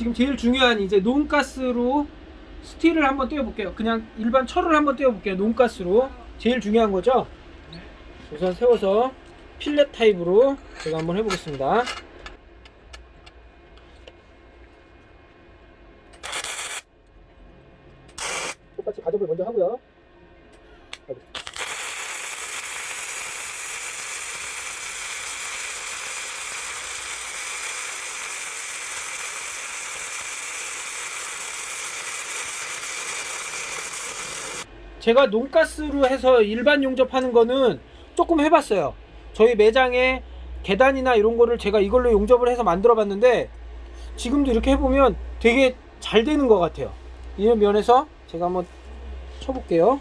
지금 제일 중요한 이제 논가스로 스틸을 한번 떼어볼게요. 그냥 일반 철을 한번 떼어볼게요. 논가스로 제일 중요한 거죠. 우선 세워서 필렛 타입으로 제가 한번 해보겠습니다. 똑같이 가접을 먼저 하고요. 제가 논가스로 해서 일반 용접하는 거는 조금 해봤어요. 저희 매장에 계단이나 이런 거를 제가 이걸로 용접을 해서 만들어 봤는데 지금도 이렇게 해보면 되게 잘 되는 것 같아요. 이런 면에서 제가 한번 쳐볼게요.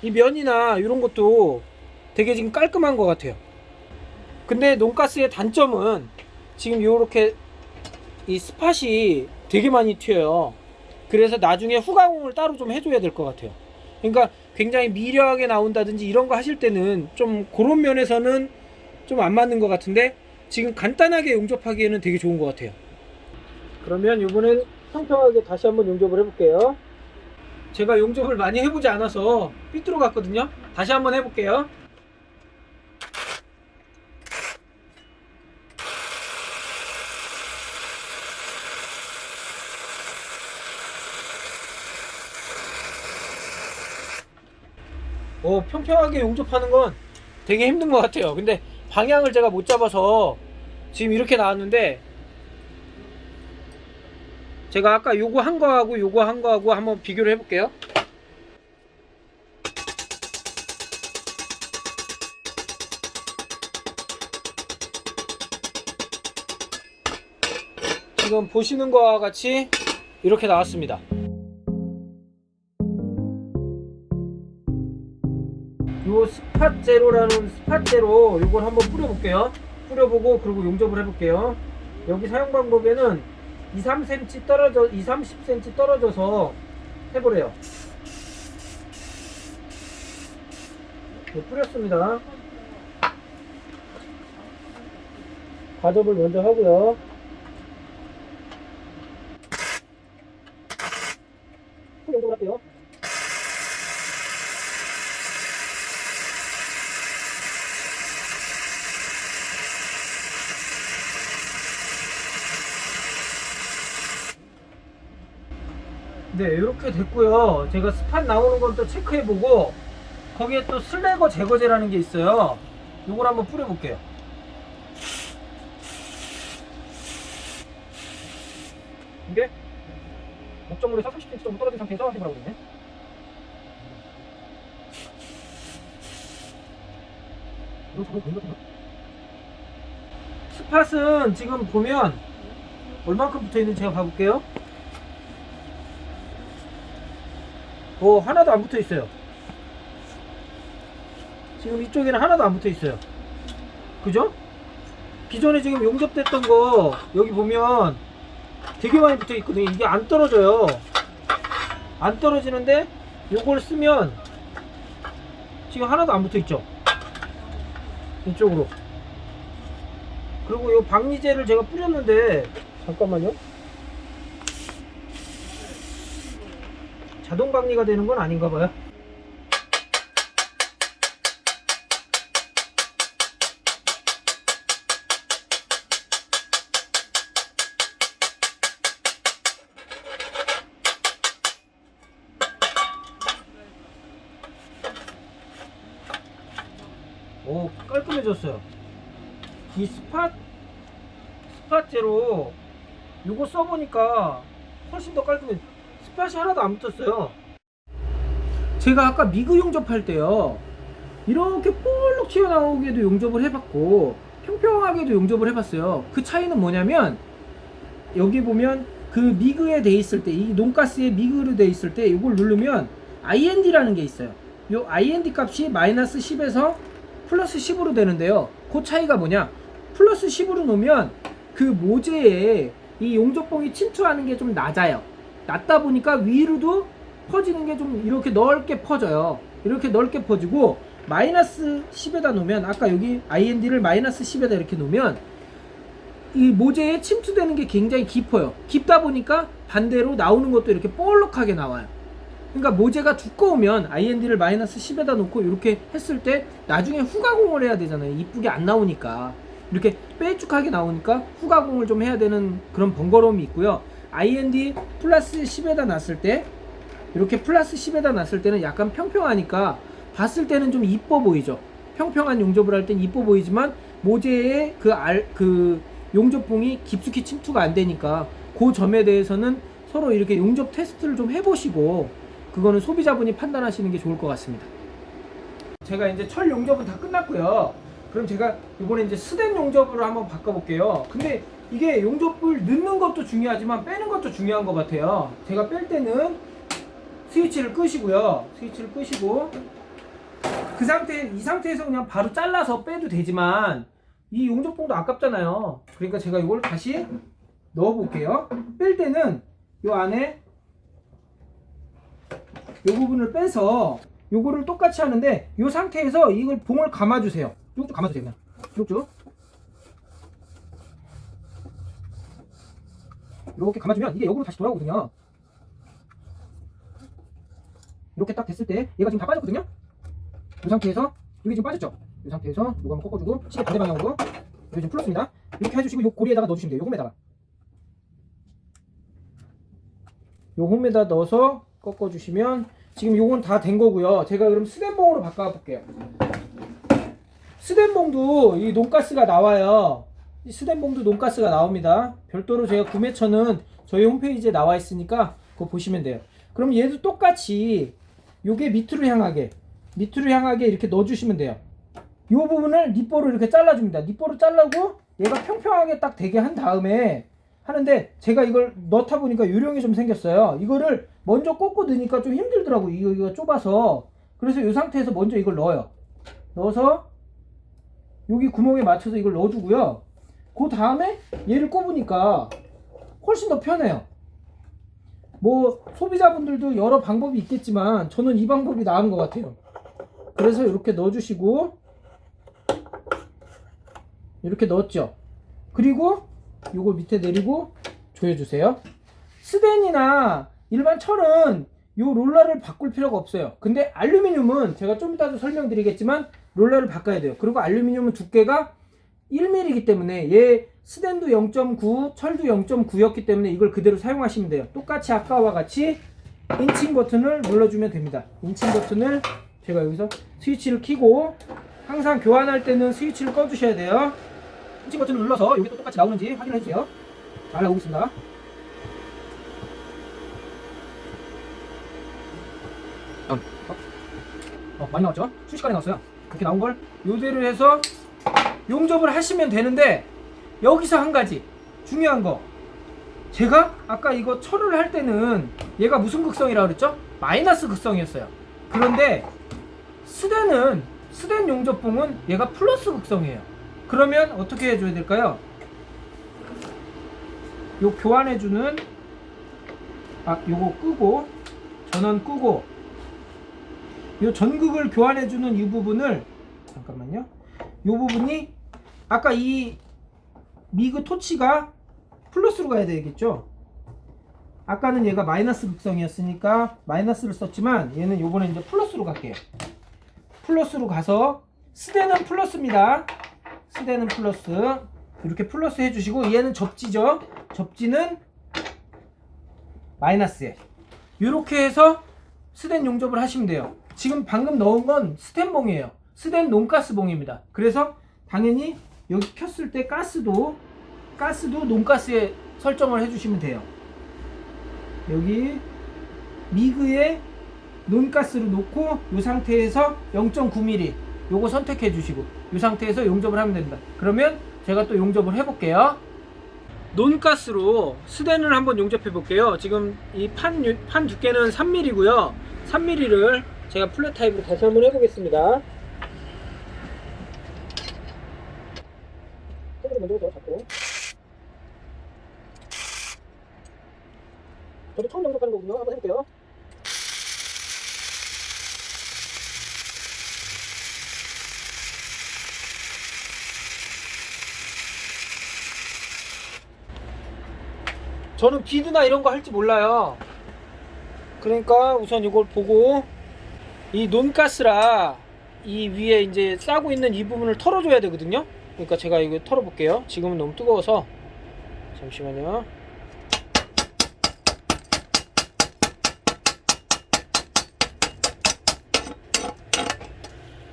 이 면이나 이런 것도 되게 지금 깔끔한 것 같아요. 근데 논가스의 단점은 지금 요렇게 이 스팟이 되게 많이 튀어요. 그래서 나중에 후가공을 따로 좀 해줘야 될 것 같아요. 그러니까 굉장히 미려하게 나온다든지 이런 거 하실 때는 좀 그런 면에서는 좀 안 맞는 것 같은데 지금 간단하게 용접하기에는 되게 좋은 것 같아요. 그러면 이번엔 평평하게 다시 한번 용접을 해볼게요. 제가 용접을 많이 해보지 않아서 삐뚤어 갔거든요. 다시 한번 해볼게요. 평평하게 용접하는 건 되게 힘든 것 같아요. 근데 방향을 제가 못 잡아서 지금 이렇게 나왔는데 제가 아까 요거 한 거하고 요거 한 거하고 한번 비교를 해볼게요. 지금 보시는 거와 같이 이렇게 나왔습니다. 요 스팟제로라는 스팟제로 요걸 한번 뿌려볼게요. 뿌려보고 그리고 용접을 해볼게요. 여기 사용 방법에는 2-3cm 떨어져 2-30cm 떨어져서 해보래요. 네, 뿌렸습니다. 가접을 먼저 하고요. 용접을 할게요. 네, 이렇게 됐고요. 제가 스팟 나오는 건 또 체크해보고 거기에 또 슬래거 제거제라는 게 있어요. 요걸 한번 뿌려볼게요. 이게 목적물에서 30cm 정도 떨어진 상태에서 해보라고 그러네. 스팟은 지금 보면 얼만큼 붙어있는지 제가 봐볼게요. 하나도 안 붙어 있어요. 지금 이쪽에는 하나도 안 붙어 있어요. 그죠? 기존에 지금 용접됐던 거 여기 보면 되게 많이 붙어 있거든요. 이게 안 떨어져요. 안 떨어지는데 요걸 쓰면 지금 하나도 안 붙어 있죠. 이쪽으로. 그리고 요 박리제를 제가 뿌렸는데 잠깐만요. 자동 박리가 되는 건 아닌가 봐요. 깔끔해졌어요. 이 스팟제로 요거 써보니까 훨씬 더 깔끔해. 스팟이 하나도 안 붙었어요. 제가 아까 미그 용접할 때요, 이렇게 볼록 튀어나오게도 용접을 해봤고 평평하게도 용접을 해봤어요. 그 차이는 뭐냐면 여기 보면 그 미그에 돼 있을 때, 이 논가스에 미그로 돼 있을 때 이걸 누르면 IND라는 게 있어요. 요 IND 값이 마이너스 10에서 플러스 10으로 되는데요. 그 차이가 뭐냐, 플러스 10으로 놓으면 그 모재에 이 용접봉이 침투하는 게 좀 낮아요. 낮다 보니까 위로도 퍼지는 게 좀 이렇게 넓게 퍼져요. 이렇게 넓게 퍼지고 마이너스 10에다 놓으면, 아까 여기 IND를 마이너스 10에다 이렇게 놓으면 이 모재에 침투되는 게 굉장히 깊어요. 깊다 보니까 반대로 나오는 것도 이렇게 볼록하게 나와요. 그러니까 모재가 두꺼우면 IND를 마이너스 10에다 놓고 이렇게 했을 때 나중에 후가공을 해야 되잖아요. 이쁘게 안 나오니까. 이렇게 빼쭉하게 나오니까 후가공을 좀 해야 되는 그런 번거로움이 있고요. IND 플러스 10에다 놨을 때, 이렇게 플러스 10에다 놨을 때는 약간 평평하니까 봤을 때는 좀 이뻐 보이죠. 평평한 용접을 할 땐 이뻐 보이지만 모재의 그 용접봉이 깊숙이 침투가 안 되니까 그 점에 대해서는 서로 이렇게 용접 테스트를 좀 해보시고, 그거는 소비자분이 판단하시는 게 좋을 것 같습니다. 제가 이제 철 용접은 다 끝났고요. 그럼 제가 이번에 이제 스댄 용접으로 한번 바꿔볼게요. 근데 이게 용접을 넣는 것도 중요하지만 빼는 것도 중요한 것 같아요. 제가 뺄 때는 스위치를 끄시고요. 스위치를 끄시고 이 상태에서 그냥 바로 잘라서 빼도 되지만 이 용접봉도 아깝잖아요. 그러니까 제가 이걸 다시 넣어 볼게요. 뺄 때는 이 안에 이 부분을 빼서 요거를 똑같이 하는데, 이 상태에서 이걸 봉을 감아주세요. 쭉쭉 감아주세요. 그냥 쭉쭉 이렇게 감아주면 이게 역으로 다시 돌아오거든요. 이렇게 딱 됐을 때 얘가 지금 다 빠졌거든요. 이 상태에서 이게 지금 빠졌죠. 이 상태에서 이거 한번 꺾어주고 시계 반대 방향으로 여기 좀 풀었습니다. 이렇게 해주시고 요 고리에다가 넣어주시면 돼요. 요 홈에다가, 요 홈에다 넣어서 꺾어주시면 지금 요건 다 된 거고요. 제가 그럼 스댄봉으로 바꿔볼게요. 스댄봉도 이 논가스가 나와요. 이 스댄봉도 논가스가 나옵니다. 별도로 제가 구매처는 저희 홈페이지에 나와 있으니까 그거 보시면 돼요. 그럼 얘도 똑같이 요게 밑으로 향하게 이렇게 넣어주시면 돼요. 이 부분을 니뽀로 이렇게 잘라줍니다. 니뽀로 자르고 얘가 평평하게 딱 되게 한 다음에 하는데, 제가 이걸 넣다 보니까 요령이 좀 생겼어요. 이거를 먼저 꽂고 넣으니까 좀 힘들더라고요. 이거 좁아서. 그래서 이 상태에서 먼저 이걸 넣어요. 넣어서 여기 구멍에 맞춰서 이걸 넣어주고요. 그 다음에 얘를 꼽으니까 훨씬 더 편해요. 뭐 소비자분들도 여러 방법이 있겠지만 저는 이 방법이 나은 것 같아요. 그래서 이렇게 넣어주시고, 이렇게 넣었죠. 그리고 요거 밑에 내리고 조여주세요. 스댄이나 일반 철은 요 롤러를 바꿀 필요가 없어요. 근데 알루미늄은 제가 좀 이따도 설명드리겠지만 롤러를 바꿔야 돼요. 그리고 알루미늄은 두께가 1mm이기 때문에 얘 스댄도 0.9, 철도 0.9였기 때문에 이걸 그대로 사용하시면 돼요. 똑같이 아까와 같이 인칭 버튼을 눌러주면 됩니다. 인칭 버튼을 제가 여기서 스위치를 켜고, 항상 교환할 때는 스위치를 꺼주셔야 돼요. 인칭 버튼을 눌러서 여기 또 똑같이 나오는지 확인해주세요. 잘 나오고 있습니다. 많이 나왔죠? 순식간에 나왔어요. 이렇게 나온 걸 요대로 해서 용접을 하시면 되는데, 여기서 한 가지 중요한 거, 제가 아까 이거 철을 할 때는 얘가 무슨 극성이라고 그랬죠? 마이너스 극성이었어요. 그런데 스댄 용접봉은 얘가 플러스 극성이에요. 그러면 어떻게 해줘야 될까요? 요 교환해주는 요거 끄고, 전원 끄고, 요 전극을 교환해주는 이 부분을, 잠깐만요, 요 부분이 아까 이 미그 토치가 플러스로 가야 되겠죠. 아까는 얘가 마이너스 극성이었으니까 마이너스를 썼지만 얘는 요번에 이제 플러스로 갈게요. 플러스로 가서, 스댄은 플러스입니다. 스댄은 플러스. 이렇게 플러스 해주시고, 얘는 접지죠. 접지는 마이너스에. 이렇게 해서 스댄 용접을 하시면 돼요. 지금 방금 넣은 건 스탠봉이에요. 스댄 논가스봉입니다. 그래서 당연히 여기 켰을 때 가스도 논가스에 설정을 해주시면 돼요. 여기 미그에 논가스를 놓고 이 상태에서 0.9mm 요거 선택해 주시고 이 상태에서 용접을 하면 됩니다. 그러면 제가 또 용접을 해볼게요. 논가스로 스댄을 한번 용접해 볼게요. 지금 이 판 두께는 3mm고요. 3mm를 제가 플랫 타입으로 다시 한번 해보겠습니다. 손으로 먼저 잡고, 저도 처음 영접하는 거군요. 한번 해볼게요. 저는 비드나 이런 거 할지 몰라요. 그러니까 우선 이걸 보고, 이 논가스라 이 위에 이제 싸고 있는 이 부분을 털어줘야 되거든요. 그러니까 제가 이거 털어볼게요. 지금은 너무 뜨거워서. 잠시만요.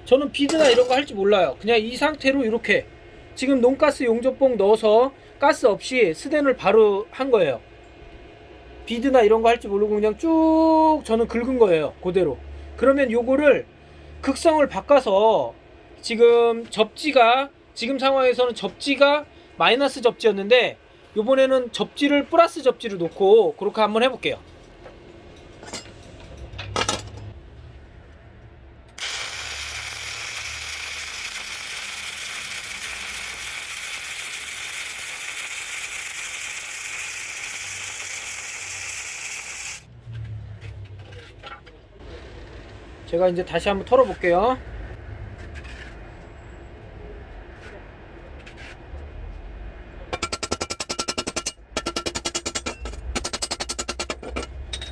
저는 비드나 이런 거 할지 몰라요. 그냥 이 상태로 이렇게 지금 논가스 용접봉 넣어서 가스 없이 스댄을 바로 한 거예요. 비드나 이런 거 할지 모르고 그냥 쭉 저는 긁은 거예요. 그대로. 그러면 요거를 극성을 바꿔서, 지금 접지가, 지금 상황에서는 접지가 마이너스 접지였는데 요번에는 접지를 플러스 접지로 놓고 그렇게 한번 해볼게요. 제가 이제 다시 한번 털어볼게요.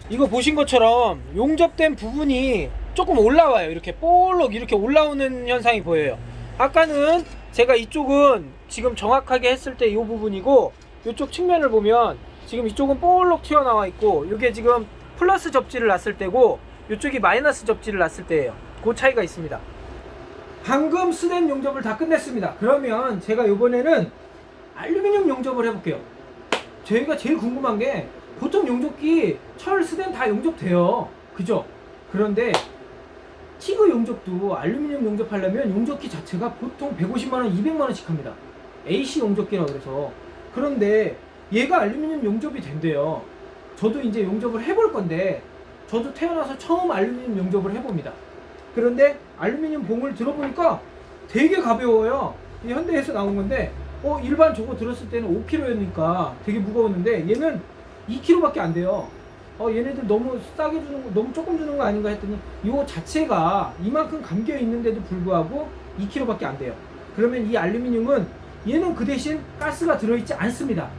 이거 보신 것처럼 용접된 부분이 조금 올라와요. 이렇게 볼록 이렇게 올라오는 현상이 보여요. 아까는 제가 이쪽은 지금 정확하게 했을 때 이 부분이고, 이쪽 측면을 보면 지금 이쪽은 볼록 튀어나와 있고, 이게 지금 플러스 접지를 놨을 때고 이쪽이 마이너스 접지를 놨을 때예요. 그 차이가 있습니다. 방금 스댄 용접을 다 끝냈습니다. 그러면 제가 이번에는 알루미늄 용접을 해볼게요. 저희가 제일 궁금한 게, 보통 용접기 철 스댄 다 용접돼요. 그죠? 그런데 티그 용접도 알루미늄 용접하려면 용접기 자체가 보통 150만원, 200만원씩 합니다. AC 용접기라고 그래서. 그런데 얘가 알루미늄 용접이 된대요. 저도 이제 용접을 해볼 건데, 저도 태어나서 처음 알루미늄 용접을 해봅니다. 그런데 알루미늄 봉을 들어보니까 되게 가벼워요. 이 현대에서 나온 건데, 일반 저거 들었을 때는 5kg였으니까 되게 무거웠는데 얘는 2kg밖에 안 돼요. 얘네들 너무 싸게 주는 거, 너무 조금 주는 거 아닌가 했더니 이거 자체가 이만큼 감겨 있는데도 불구하고 2kg밖에 안 돼요. 그러면 이 알루미늄은, 얘는 그 대신 가스가 들어있지 않습니다.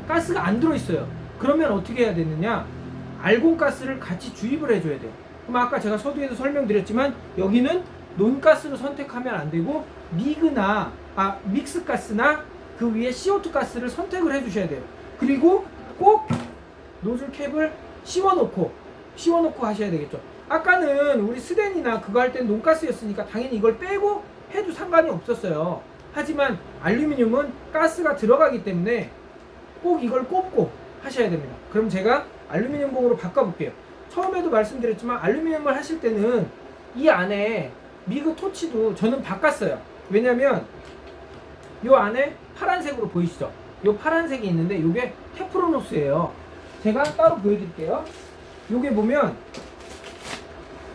가스가 안 들어있어요. 그러면 어떻게 해야 되느냐? 알곤가스를 같이 주입을 해줘야 돼요. 그럼 아까 제가 서두에도 설명드렸지만 여기는 논가스로 선택하면 안 되고 믹스가스나 그 위에 CO2 가스를 선택을 해주셔야 돼요. 그리고 꼭 노즐 캡을 씌워놓고 하셔야 되겠죠. 아까는 우리 스댄이나 그거 할 땐 논가스였으니까 당연히 이걸 빼고 해도 상관이 없었어요. 하지만 알루미늄은 가스가 들어가기 때문에 꼭 이걸 꼽고 하셔야 됩니다. 그럼 제가 알루미늄 봉으로 바꿔볼게요. 처음에도 말씀드렸지만 알루미늄을 하실 때는 이 안에 미그 토치도 저는 바꿨어요. 왜냐면 이 안에 파란색으로 보이시죠? 이 파란색이 있는데 이게 테프로노스예요. 제가 따로 보여드릴게요. 요게 보면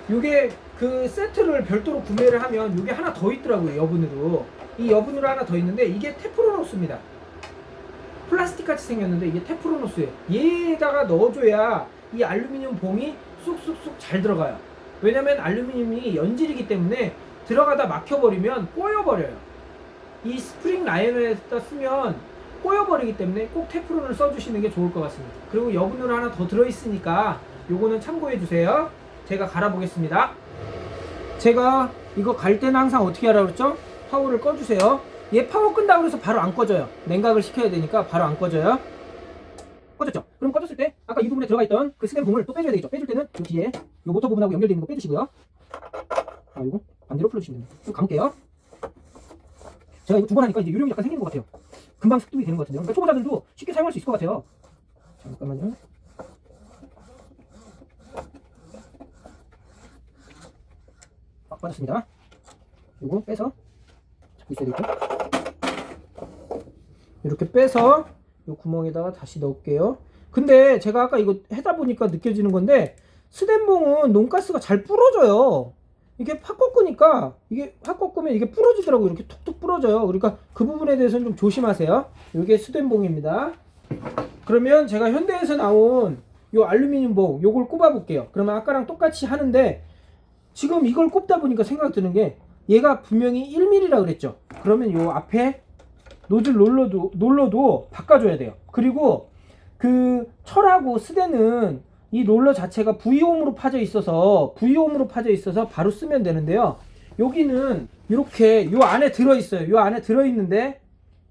요게 그 세트를 별도로 구매를 하면 요게 하나 더 있더라고요. 여분으로. 이 여분으로 하나 더 있는데 이게 테프로노스입니다. 플라스틱 같이 생겼는데 이게 테프로노스예요. 얘에다가 넣어줘야 이 알루미늄 봉이 쑥쑥쑥 잘 들어가요. 왜냐면 알루미늄이 연질이기 때문에 들어가다 막혀버리면 꼬여버려요. 이 스프링 라이너에다 쓰면 꼬여버리기 때문에 꼭 테프론을 써주시는 게 좋을 것 같습니다. 그리고 여분으로 하나 더 들어있으니까 요거는 참고해주세요. 제가 갈아보겠습니다. 제가 이거 갈 때는 항상 어떻게 하라고 그랬죠? 파워를 꺼주세요. 얘 파워 끈다고 해서 바로 안 꺼져요. 냉각을 시켜야 되니까 바로 안 꺼져요. 꺼졌죠? 그럼 꺼졌을 때 아까 이 부분에 들어가 있던 그 스냅 봉을 또 빼줘야 되겠죠? 빼줄 때는 이 뒤에 이 모터 부분하고 연결되어 있는 거 빼주시고요. 이거 반대로 풀어주시면 됩니다. 좀 감을게요. 제가 이거 두 번 하니까 이제 요령이 약간 생기는 것 같아요. 금방 습득이 되는 것 같은데요. 그러니까 초보자들도 쉽게 사용할 수 있을 것 같아요. 잠깐만요. 빠졌습니다. 요거 빼서 잡고 있어야 되겠죠? 이렇게 빼서 요 구멍에다가 다시 넣을게요. 근데 제가 아까 이거 해다 보니까 느껴지는 건데 스댄봉은 논가스가 잘 부러져요. 이게 팍 꺾으니까 이게 확 꺾으면 이게 부러지더라고요. 이렇게 툭툭 부러져요. 그러니까 그 부분에 대해서는 좀 조심하세요. 이게 스댄봉입니다. 그러면 제가 현대에서 나온 요 알루미늄봉 요걸 꼽아 볼게요. 그러면 아까랑 똑같이 하는데 지금 이걸 꼽다 보니까 생각이 드는 게 얘가 분명히 1mm라 그랬죠. 그러면 요 앞에 노즐 롤러도 바꿔줘야 돼요. 그리고 그 철하고 스대는 이 롤러 자체가 V홈으로 파져 있어서 바로 쓰면 되는데요. 여기는 이렇게 요 안에 들어있어요. 요 안에 들어있는데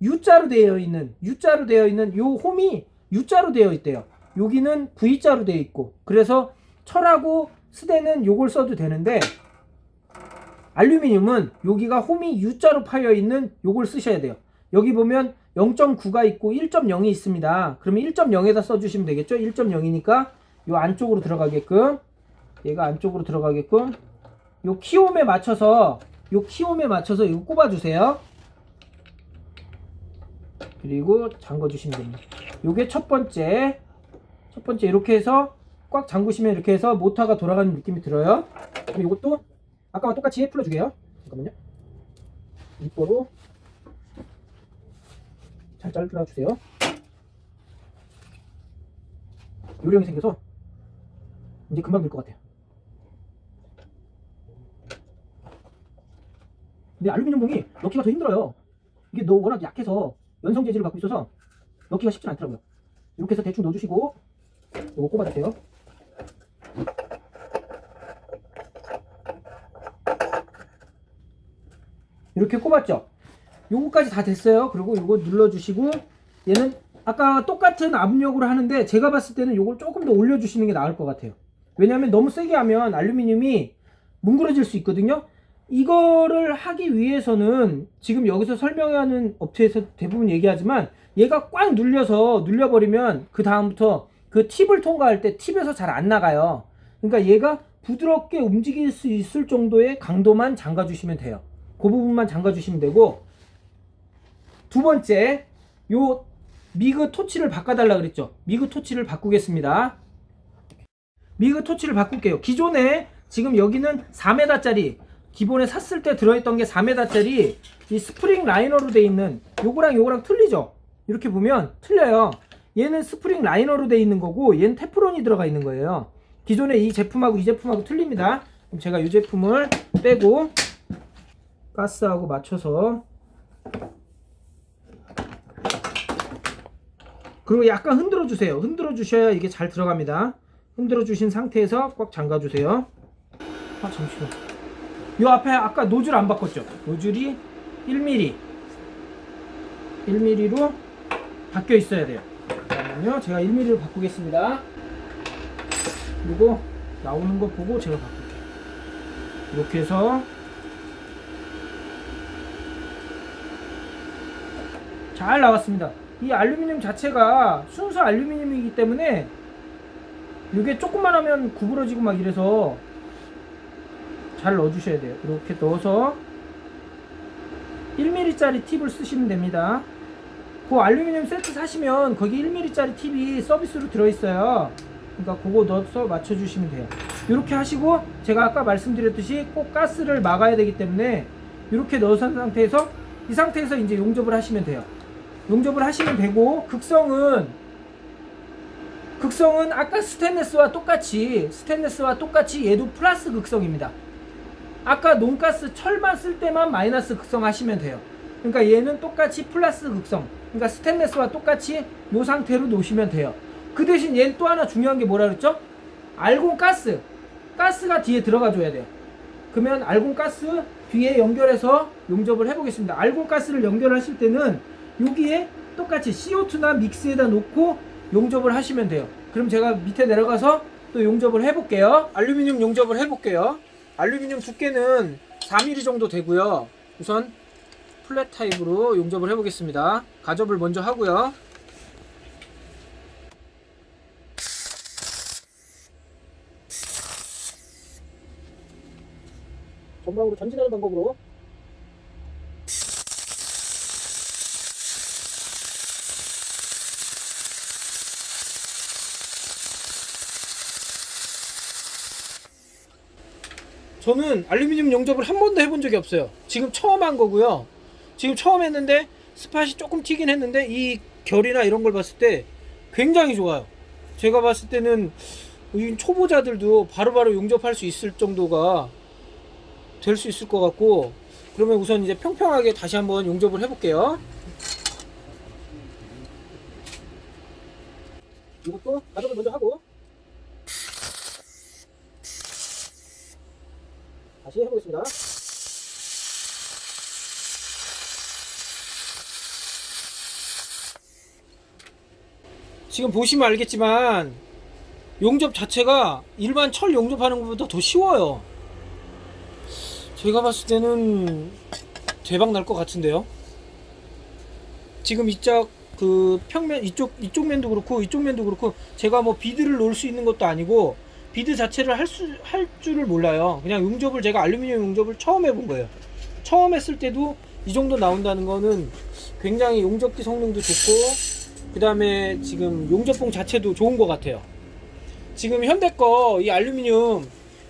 U자로 되어 있는 요 홈이 U자로 되어 있대요. 여기는 V자로 되어 있고, 그래서 철하고 스대는 요걸 써도 되는데 알루미늄은 여기가 홈이 U자로 파여 있는 요걸 쓰셔야 돼요. 여기 보면 0.9가 있고 1.0이 있습니다. 그러면 1.0에다 써주시면 되겠죠. 1.0이니까 요 안쪽으로 들어가게끔, 얘가 안쪽으로 들어가게끔 요 키홈에 맞춰서 이거 꼽아주세요. 그리고 잠궈주시면 됩니다. 요게 첫 번째 이렇게 해서 꽉 잠그시면 이렇게 해서 모터가 돌아가는 느낌이 들어요. 그리고 이것도 아까와 똑같이 풀어주게요. 잠깐만요. 이뽀로 잘 잘라주세요. 요령이 생겨서 이제 금방 될 것 같아요. 근데 알루미늄 봉이 넣기가 더 힘들어요. 이게 워낙 약해서 연성 재질을 갖고 있어서 넣기가 쉽지 않더라고요. 이렇게 해서 대충 넣어주시고 이거 꼽아주세요. 이렇게 꼽았죠. 요거까지 다 됐어요. 그리고 요거 눌러주시고, 얘는 아까 똑같은 압력으로 하는데 제가 봤을 때는 요걸 조금 더 올려주시는 게 나을 것 같아요. 왜냐하면 너무 세게 하면 알루미늄이 뭉그러질 수 있거든요. 이거를 하기 위해서는 지금 여기서 설명하는 업체에서 대부분 얘기하지만 얘가 꽉 눌려버리면 그 다음부터 그 팁을 통과할 때 팁에서 잘 안 나가요. 그러니까 얘가 부드럽게 움직일 수 있을 정도의 강도만 잠가 주시면 돼요. 그 부분만 잠가 주시면 되고, 두 번째, 요 미그 토치를 바꿔달라 그랬죠. 미그 토치를 바꾸겠습니다. 미그 토치를 바꿀게요. 기존에 지금 여기는 4m짜리, 기본에 샀을 때 들어있던 게 4m짜리 이 스프링 라이너로 돼 있는 요거랑 틀리죠. 이렇게 보면 틀려요. 얘는 스프링 라이너로 돼 있는 거고 얘는 테프론이 들어가 있는 거예요. 기존에 이 제품하고 이 제품하고 틀립니다. 그럼 제가 이 제품을 빼고 가스하고 맞춰서, 그리고 약간 흔들어 주세요. 흔들어 주셔야 이게 잘 들어갑니다. 흔들어 주신 상태에서 꽉 잠가 주세요. 잠시만. 요 앞에 아까 노즐 안 바꿨죠? 노즐이 1mm로 바뀌어 있어야 돼요. 잠깐만요. 제가 1mm로 바꾸겠습니다. 그리고 나오는 거 보고 제가 바꿀게요. 이렇게 해서 잘 나왔습니다. 이 알루미늄 자체가 순수 알루미늄이기 때문에 이게 조금만 하면 구부러지고 막 이래서 잘 넣어주셔야 돼요. 이렇게 넣어서 1mm짜리 팁을 쓰시면 됩니다. 그 알루미늄 세트 사시면 거기 1mm짜리 팁이 서비스로 들어있어요. 그러니까 그거 넣어서 맞춰주시면 돼요. 이렇게 하시고, 제가 아까 말씀드렸듯이 꼭 가스를 막아야 되기 때문에 이렇게 넣어서 상태에서 이 상태에서 이제 용접을 하시면 돼요. 용접을 하시면 되고, 극성은 아까 스테인레스와 똑같이 얘도 플러스 극성입니다. 아까 논가스 철만 쓸 때만 마이너스 극성 하시면 돼요. 그러니까 얘는 똑같이 플러스 극성, 그러니까 스테인레스와 똑같이 이 상태로 놓으시면 돼요. 그 대신 얘는 또 하나 중요한 게 뭐라 그랬죠? 알곤 가스가 뒤에 들어가 줘야 돼요. 그러면 알곤 가스 뒤에 연결해서 용접을 해 보겠습니다. 알곤 가스를 연결하실 때는 여기에 똑같이 CO2나 믹스에다 놓고 용접을 하시면 돼요. 그럼 제가 밑에 내려가서 또 용접을 해 볼게요. 알루미늄 용접을 해 볼게요. 알루미늄 두께는 4mm 정도 되고요. 우선 플랫 타입으로 용접을 해 보겠습니다. 가접을 먼저 하고요. 전방으로 전진하는 방법으로 저는 알루미늄 용접을 한 번도 해본 적이 없어요. 지금 처음 한 거고요. 지금 처음 했는데 스팟이 조금 튀긴 했는데 이 결이나 이런 걸 봤을 때 굉장히 좋아요. 제가 봤을 때는 이 초보자들도 바로바로 용접할 수 있을 정도가 될 수 있을 것 같고, 그러면 우선 이제 평평하게 다시 한번 용접을 해볼게요. 이것도 가동을 먼저 하고 다시 해보겠습니다. 지금 보시면 알겠지만 용접 자체가 일반 철 용접하는 것보다 더 쉬워요. 제가 봤을 때는 대박 날 것 같은데요. 지금 이쪽 그 평면 이쪽 면도 그렇고 이쪽 면도 그렇고, 제가 뭐 비드를 놓을 수 있는 것도 아니고 비드 자체를 할 줄을 몰라요. 그냥 용접을, 제가 알루미늄 용접을 처음 해본 거예요. 처음 했을 때도 이 정도 나온다는 거는 굉장히 용접기 성능도 좋고, 그 다음에 지금 용접봉 자체도 좋은 것 같아요. 지금 현대 거 이 알루미늄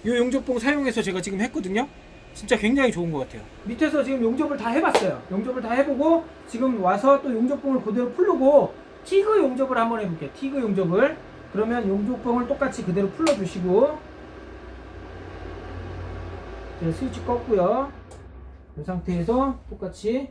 요 용접봉 사용해서 제가 지금 했거든요. 진짜 굉장히 좋은 것 같아요. 밑에서 지금 용접을 다 해봤어요. 용접을 다 해보고 지금 와서 또 용접봉을 그대로 풀르고 티그 용접을 한번 해볼게요. 티그 용접을. 그러면 용접봉을 똑같이 그대로 풀러주시고, 스위치 껐고요. 이 상태에서 똑같이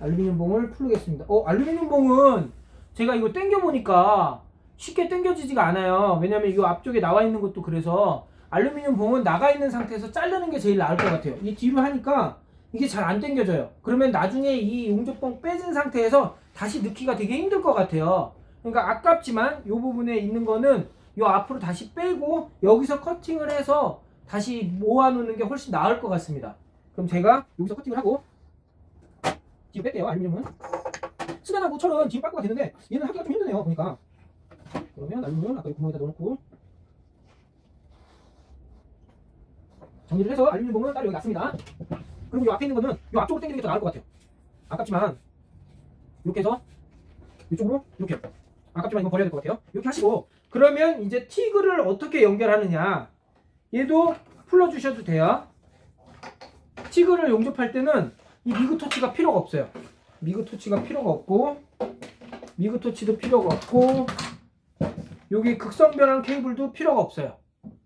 알루미늄 봉을 풀겠습니다. 알루미늄 봉은 제가 이거 당겨보니까 쉽게 당겨지지가 않아요. 왜냐면 이 앞쪽에 나와 있는 것도, 그래서 알루미늄 봉은 나가 있는 상태에서 자르는 게 제일 나을 것 같아요. 이 뒤로 하니까 이게 잘 안 당겨져요. 그러면 나중에 이 용접봉 빼진 상태에서 다시 넣기가 되게 힘들 것 같아요. 그러니까 아깝지만 이 부분에 있는 거는 이 앞으로 다시 빼고 여기서 커팅을 해서 다시 모아놓는 게 훨씬 나을 것 같습니다. 그럼 제가 여기서 커팅을 하고 뒤로 뺄게요. 알루미늄은 스단하고 철은 뒤로 빠꾸가 되는데 얘는 하기가 좀 힘드네요. 보니까. 그러면 알루미늄 아까 이 구멍에다 넣어놓고 정리를 해서 알루미늄 봉은 따로 여기 놨습니다. 그리고 이 앞에 있는 거는 이 앞쪽으로 당기는 게 더 나을 것 같아요. 아깝지만 이렇게 해서 이쪽으로 이렇게, 아깝지만 이건 버려야 될 것 같아요. 이렇게 하시고, 그러면 이제 티그를 어떻게 연결하느냐, 얘도 풀어주셔도 돼요. 티그를 용접할 때는 이 미그 토치가 필요가 없어요. 미그 토치가 필요가 없고, 미그 토치도 필요가 없고, 여기 극성 변환 케이블도 필요가 없어요.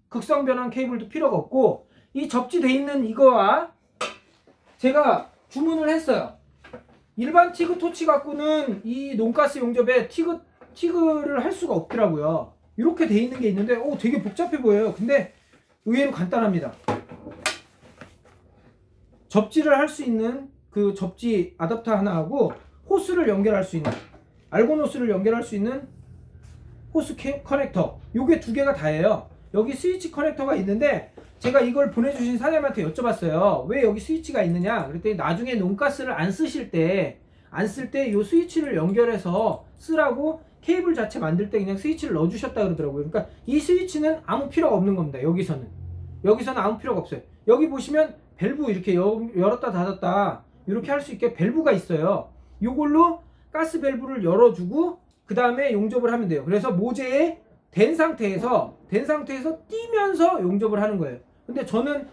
극성 변환 케이블도 필요가 없고, 이 접지돼 있는 이거와 제가 주문을 했어요. 일반 티그 토치 갖고는 이 논가스 용접에 티그를 할 수가 없더라고요. 이렇게 돼 있는 게 있는데 되게 복잡해 보여요. 근데 의외로 간단합니다. 접지를 할 수 있는 그 접지 아답터 하나하고 호스를 연결할 수 있는, 알곤 호스를 연결할 수 있는 호스 커넥터, 요게 두 개가 다예요. 여기 스위치 커넥터가 있는데 제가 이걸 보내주신 사장님한테 여쭤봤어요. 왜 여기 스위치가 있느냐? 그랬더니 나중에 논가스를 안 쓰실 때, 요 스위치를 연결해서 쓰라고 케이블 자체 만들 때 그냥 스위치를 넣어주셨다 그러더라고요. 그러니까 이 스위치는 아무 필요가 없는 겁니다. 여기서는 아무 필요가 없어요. 여기 보시면 밸브 이렇게 열었다 닫았다 이렇게 할 수 있게 밸브가 있어요. 이걸로 가스 밸브를 열어주고 그 다음에 용접을 하면 돼요. 그래서 모재에 된 상태에서 띄면서 용접을 하는 거예요. 근데 저는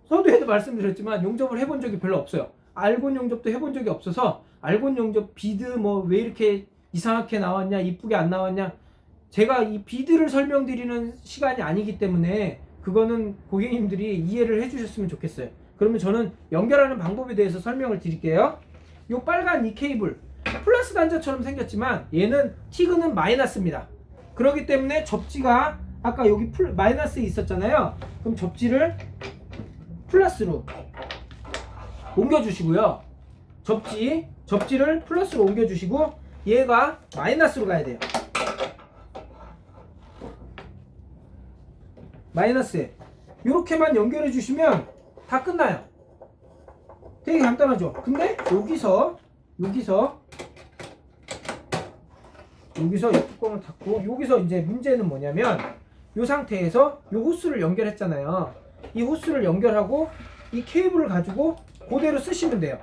서두에도 말씀드렸지만 용접을 해본 적이 별로 없어요. 알곤 용접도 해본 적이 없어서 알곤 용접 비드 뭐 왜 이렇게 이상하게 나왔냐, 이쁘게 안 나왔냐, 제가 이 비드를 설명드리는 시간이 아니기 때문에 그거는 고객님들이 이해를 해주셨으면 좋겠어요. 그러면 저는 연결하는 방법에 대해서 설명을 드릴게요. 요 빨간 이 케이블 플러스 단자처럼 생겼지만 얘는 티그는 마이너스입니다. 그렇기 때문에 접지가 아까 여기 마이너스에 있었잖아요. 그럼 접지를 플러스로 옮겨주시고요. 접지를 플러스로 옮겨주시고 얘가 마이너스로 가야 돼요. 마이너스에 이렇게만 연결해 주시면 다 끝나요. 되게 간단하죠. 근데 여기서 이 뚜껑을 닫고, 여기서 이제 문제는 뭐냐면 이 상태에서 이 호스를 연결했잖아요. 이 호스를 연결하고 이 케이블을 가지고 그대로 쓰시면 돼요.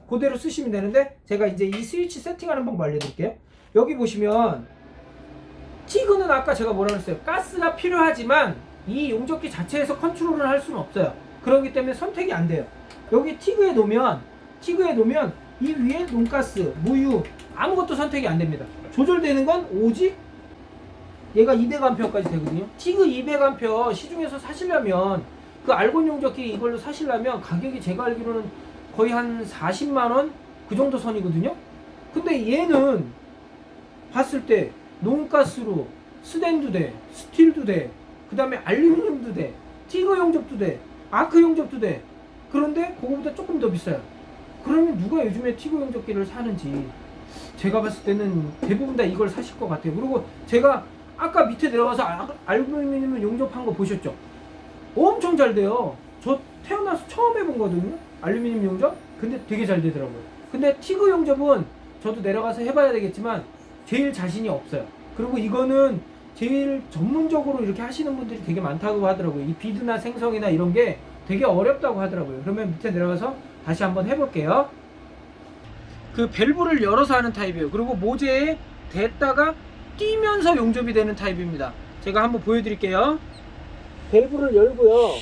그대로 쓰시면 되는데 제가 이제 이 스위치 세팅하는 방법 알려드릴게요. 여기 보시면 티그는 아까 제가 뭐라 그랬어요? 가스가 필요하지만 이 용접기 자체에서 컨트롤을 할 수는 없어요. 그렇기 때문에 선택이 안 돼요. 여기 티그에 놓으면 이 위에 논가스, 무유 아무것도 선택이 안 됩니다. 조절되는 건 오직 얘가 200A까지 되거든요. 티그 200A 시중에서 사시려면 그 알곤 용접기 이걸로 사시려면 가격이 제가 알기로는 거의 한 40만원 그 정도 선이거든요. 근데 얘는 봤을 때 논가스로 스텐도 돼, 스틸도 돼, 그 다음에 알루미늄도 돼, 티그 용접도 돼, 아크 용접도 돼. 그런데 그거보다 조금 더 비싸요. 그러면 누가 요즘에 티그 용접기를 사는지 제가 봤을 때는 대부분 다 이걸 사실 것 같아요. 그리고 제가 아까 밑에 내려가서 알루미늄 용접한 거 보셨죠? 엄청 잘 돼요. 저 태어나서 처음 해본 거거든요. 알루미늄 용접? 근데 되게 잘 되더라고요. 근데 티그 용접은 저도 내려가서 해봐야 되겠지만 제일 자신이 없어요. 그리고 이거는 제일 전문적으로 이렇게 하시는 분들이 되게 많다고 하더라고요. 이 비드나 생성이나 이런 게 되게 어렵다고 하더라고요. 그러면 밑에 내려가서 다시 한번 해볼게요. 그 밸브를 열어서 하는 타입이에요. 그리고 모재에 댔다가 뛰면서 용접이 되는 타입입니다. 제가 한번 보여드릴게요. 밸브를 열고요.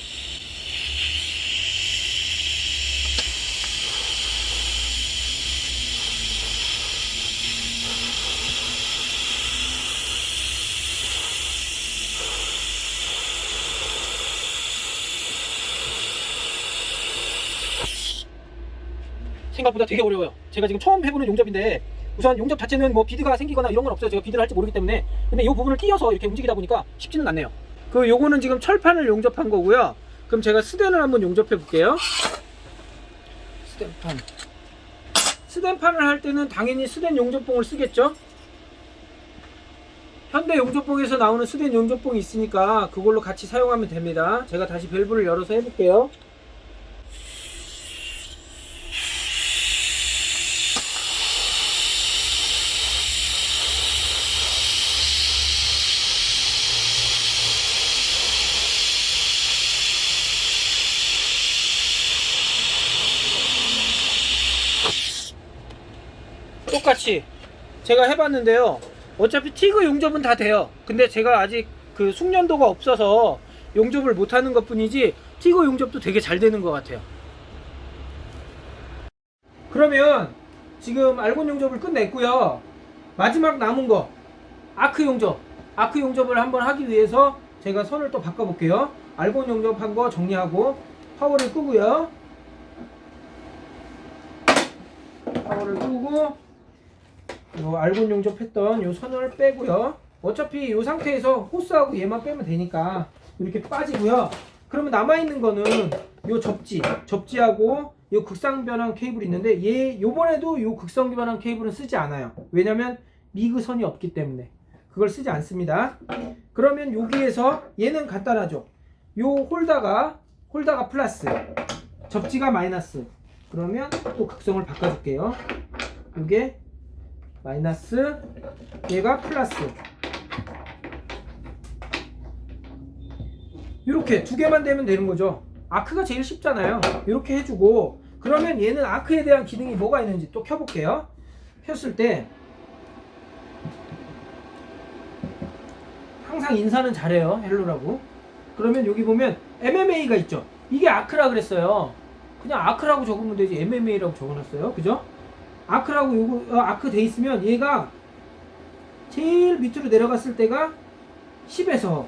생각보다 되게 어려워요. 제가 지금 처음 해보는 용접인데 우선 용접 자체는 뭐 비드가 생기거나 이런 건 없어요. 제가 비드를 할지 모르기 때문에. 근데 이 부분을 끼워서 이렇게 움직이다 보니까 쉽지는 않네요. 그 요거는 지금 철판을 용접한 거고요. 그럼 제가 스댄을 한번 용접해 볼게요. 스댄판. 스댄판을 할 때는 당연히 스댄 용접봉을 쓰겠죠. 현대 용접봉에서 나오는 스댄 용접봉이 있으니까 그걸로 같이 사용하면 됩니다. 제가 다시 밸브를 열어서 해볼게요. 똑같이 제가 해봤는데요. 어차피 티그 용접은 다 돼요. 근데 제가 아직 그 숙련도가 없어서 용접을 못하는 것 뿐이지 티그 용접도 되게 잘 되는 것 같아요. 그러면 지금 알곤 용접을 끝냈고요. 마지막 남은 거 아크 용접. 아크 용접을 한번 하기 위해서 제가 선을 또 바꿔볼게요. 알곤 용접한 거 정리하고 파워를 끄고요. 파워를 끄고 요 알곤 용접했던 요 선을 빼고요. 어차피 요 상태에서 호스하고 얘만 빼면 되니까 이렇게 빠지고요. 그러면 남아있는 거는 요 접지하고 요 극상 변환 케이블이 있는데 얘 요번에도 요 극상 변환 케이블은 쓰지 않아요. 왜냐면 미그 선이 없기 때문에 그걸 쓰지 않습니다. 그러면 여기에서 얘는 간단하죠. 요 홀다가 플러스, 접지가 마이너스. 그러면 또 극성을 바꿔줄게요. 요게 마이너스, 얘가 플러스. 이렇게 두 개만 되면 되는 거죠. 아크가 제일 쉽잖아요. 이렇게 해주고, 그러면 얘는 아크에 대한 기능이 뭐가 있는지 또 켜볼게요. 켰을 때 항상 인사는 잘해요. 헬로라고. 그러면 여기 보면 MMA가 있죠. 이게 아크라 그랬어요. 그냥 아크라고 적으면 되지 MMA라고 적어놨어요. 그죠? 아크라고 요거 아크 돼 있으면 얘가 제일 밑으로 내려갔을 때가 10에서,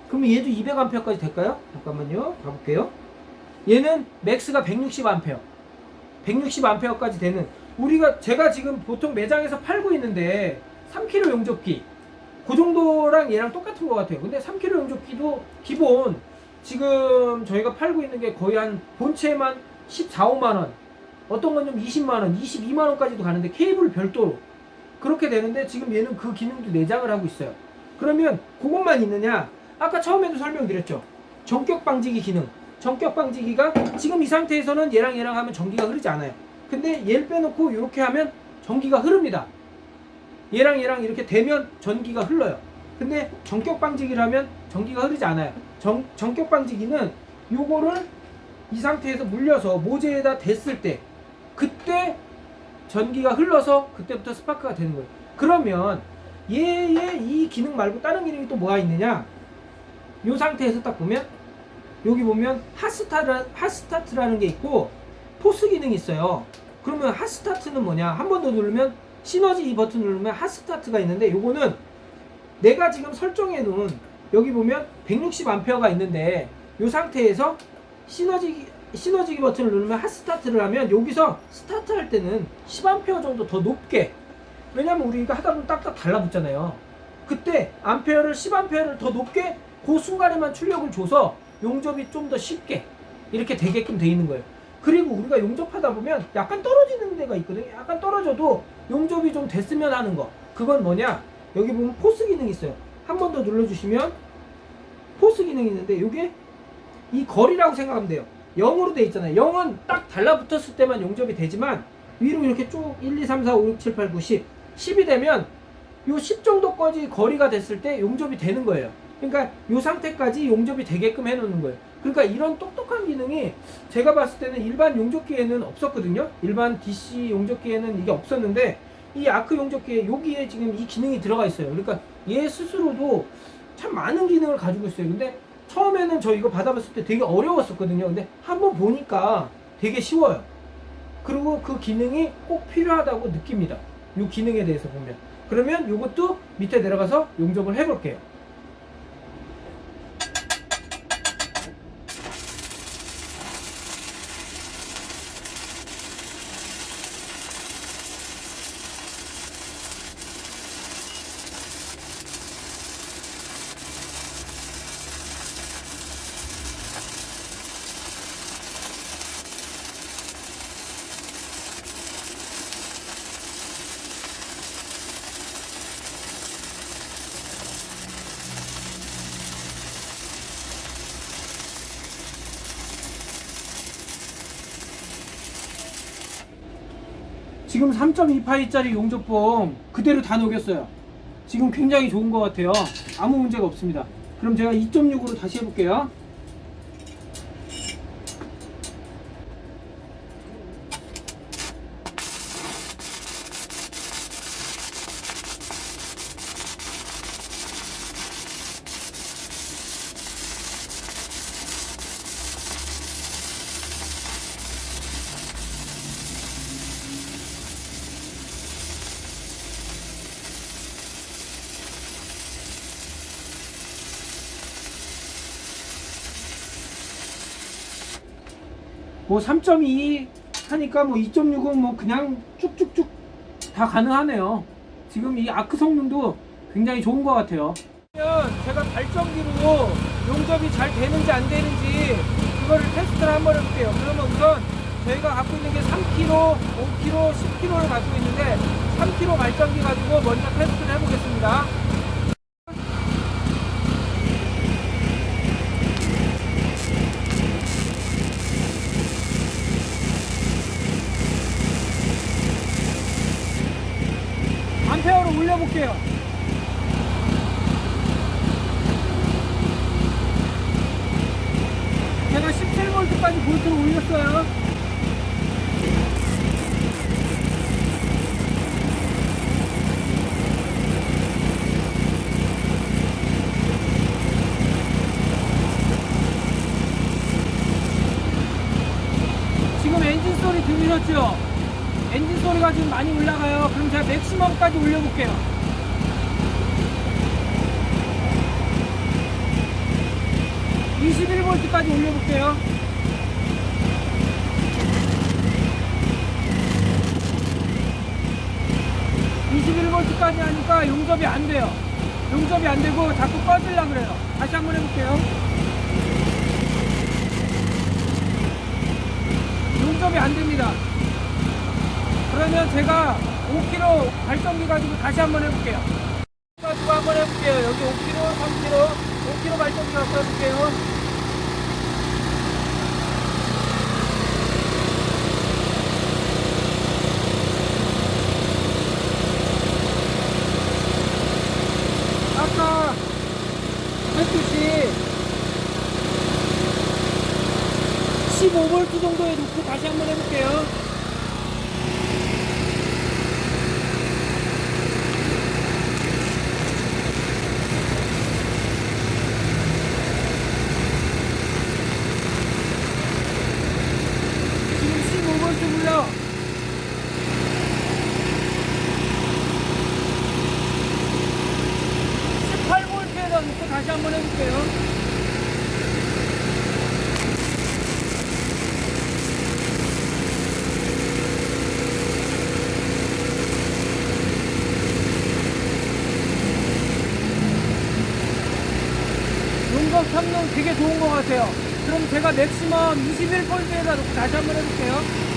그러면 얘도 200A까지 될까요? 잠깐만요. 가볼게요. 얘는 맥스가 160A, 160A까지 되는, 제가 지금 보통 매장에서 팔고 있는데 3kg 용접기 그 정도랑 얘랑 똑같은 것 같아요. 근데 3kg 용접기도 기본 지금 저희가 팔고 있는 게 거의 한 본체만 14, 5만원, 어떤 건 좀 20만원, 22만원까지도 가는데 케이블 별도로 그렇게 되는데, 지금 얘는 그 기능도 내장을 하고 있어요. 그러면 그것만 있느냐? 아까 처음에도 설명드렸죠. 전격 방지기 기능. 전격 방지기가 지금 이 상태에서는 얘랑 하면 전기가 흐르지 않아요. 근데 얘를 빼놓고 이렇게 하면 전기가 흐릅니다. 얘랑 이렇게 되면 전기가 흘러요. 근데 전격 방지기를 하면 전기가 흐르지 않아요. 전격 방지기는 요거를 이 상태에서 물려서 모재에다 댔을 때 그때 전기가 흘러서 그때부터 스파크가 되는 거예요. 그러면 얘의 이 기능 말고 다른 기능이 또 뭐가 있느냐? 이 상태에서 딱 보면 여기 보면 핫스타트라는 게 있고 포스 기능이 있어요. 그러면 핫스타트는 뭐냐? 한 번 더 누르면 시너지 이 버튼 누르면 핫스타트가 있는데, 요거는 내가 지금 설정해 놓은, 여기 보면 160A가 있는데 이 상태에서 시너지기 버튼을 누르면 핫스타트를 하면 여기서 스타트 할 때는 10A 정도 더 높게, 왜냐면 우리가 하다 보면 딱딱 달라붙잖아요. 그때 암페어를 10A를 더 높게 그 순간에만 출력을 줘서 용접이 좀 더 쉽게 이렇게 되게끔 돼 있는 거예요. 그리고 우리가 용접하다 보면 약간 떨어지는 데가 있거든요. 약간 떨어져도 용접이 좀 됐으면 하는 거, 그건 뭐냐, 여기 보면 포스 기능이 있어요. 한 번 더 눌러주시면 포스 기능이 있는데, 이게 이 거리라고 생각하면 돼요. 0으로 돼 있잖아요. 0은 딱 달라붙었을 때만 용접이 되지만 위로 이렇게 쭉 1, 2, 3, 4, 5, 6, 7, 8, 9, 10 10이 되면 요 10 정도까지 거리가 됐을 때 용접이 되는 거예요. 그러니까 요 상태까지 용접이 되게끔 해 놓는 거예요. 그러니까 이런 똑똑한 기능이 제가 봤을 때는 일반 용접기에는 없었거든요. 일반 DC 용접기에는 이게 없었는데 이 아크 용접기에 여기에 지금 이 기능이 들어가 있어요. 그러니까 얘 스스로도 참 많은 기능을 가지고 있어요. 근데 처음에는 저 이거 받아봤을 때 되게 어려웠었거든요. 근데 한번 보니까 되게 쉬워요. 그리고 그 기능이 꼭 필요하다고 느낍니다. 이 기능에 대해서 보면. 그러면 이것도 밑에 내려가서 용접을 해볼게요. 지금 3.2파이짜리 용접봉 그대로 다 녹였어요. 지금 굉장히 좋은 것 같아요. 아무 문제가 없습니다. 그럼 제가 2.6으로 다시 해볼게요. 뭐 3.2 하니까 뭐 2.6은 뭐 그냥 쭉쭉쭉 다 가능하네요. 지금 이 아크 성능도 굉장히 좋은 것 같아요. 제가 발전기로 용접이 잘 되는지 안 되는지 그거를 테스트를 한번 해볼게요. 그러면 우선 저희가 갖고 있는 게 3kg, 5kg, 10kg를 갖고 있는데 3kg 발전기 가지고 먼저 테스트를 해보겠습니다. 암페어로 올려볼게요. 제가 17V까지 볼트를 올렸어요. 지금 엔진 소리 들으셨죠? 엔진 소리가 지금 많이 올라가요. 그럼 제가 맥시멈까지 올려볼게요. (21V까지) 올려볼게요. (21V까지) 하니까 용접이 안 돼요. 용접이 안 되고 자꾸 꺼지려고 그래요. 다시 한번 해볼게요. 용접이 안 됩니다. 그러면 제가 5kg 발전기 가지고 다시 한번 해볼게요. 가지고 한번 해볼게요. 여기 5kg, 3kg, 5kg 발전기 갖고 해볼게요. 아까 했듯이 15V 정도에 놓고 다시 한번 해볼게요. 지금 15V 불려. 경우 되게 좋은 것 같아요. 그럼 제가 맥시멈 21V에다 놓고 다시 한번 해볼게요.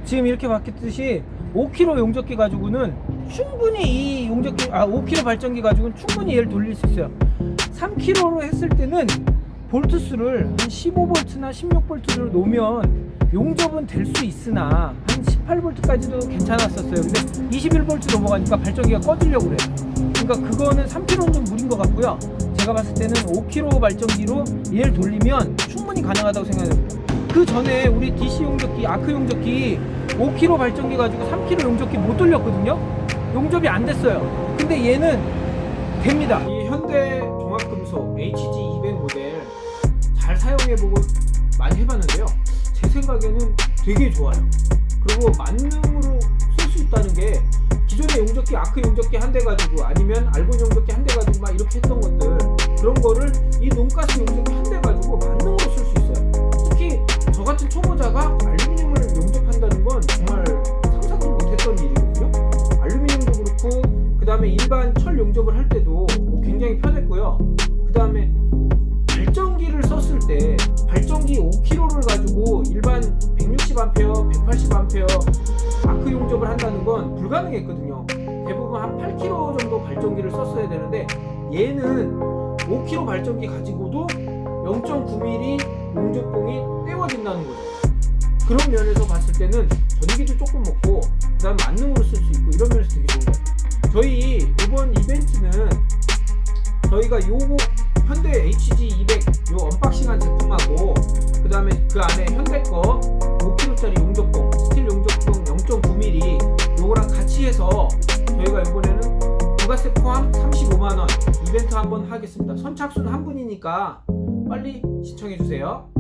지금 이렇게 바뀌듯이 5kg 용접기 가지고는 충분히 이 용접기 5kg 발전기 가지고는 충분히 얘를 돌릴 수 있어요. 3kg로 했을 때는 볼트 수를 한 15V나 16V로 놓으면 용접은 될 수 있으나 한 18V까지도 괜찮았었어요. 근데 21V 넘어가니까 발전기가 꺼지려고 그래요. 그러니까 그거는 3kg는 좀 무리인 것 같고요. 제가 봤을 때는 5kg 발전기로 얘를 돌리면 충분히 가능하다고 생각합니다. 그 전에 우리 DC 용접기, 아크 용접기 5kg 발전기 가지고 3kg 용접기 못 돌렸거든요. 용접이 안 됐어요. 근데 얘는 됩니다. 이 현대 종합금속 HG200 모델 잘 사용해보고 많이 해봤는데요. 제 생각에는 되게 좋아요. 그리고 만능으로 쓸 수 있다는 게 기존의 용접기, 아크 용접기 한 대 가지고 아니면 알곤 용접기 한 대 가지고 막 이렇게 했던 것들, 그런 거를 이 논가스 용접기 한 대 가지고 만능으로 쓸 수 있어요. 특히 저 같은 초보자가 알루미늄을 용접한다는 건 정말 상상도 못했던 일이거든요. 알루미늄도 그렇고 그 다음에 일반 철 용접을 할 때도 굉장히 편했고요. 그 다음에 발전기를 썼을 때 발전기 5kg를 가지고 일반 160A, 180A 아크 용접을 한다는 건 불가능했거든요. 대부분 한 8kg 정도 발전기를 썼어야 되는데 얘는 5kg 발전기 가지고도 0.9mm 용접봉이 떼워진다는 거죠. 그런 면에서 봤을 때는 전기도 조금 먹고 그 다음에 만능으로 쓸 수 있고 이런 면에서 되게 좋은 거예요. 저희 이번 이벤트는 저희가 요거 현대 HG200 요 언박싱한 제품하고 그 다음에 그 안에 현대 거 5kg짜리 용접봉, 스틸 용접봉 0.9mm 요거랑 같이 해서 저희가 이번에는 부가세 포함 35만원 이벤트 한번 하겠습니다. 선착순 한 분이니까 빨리 신청해주세요.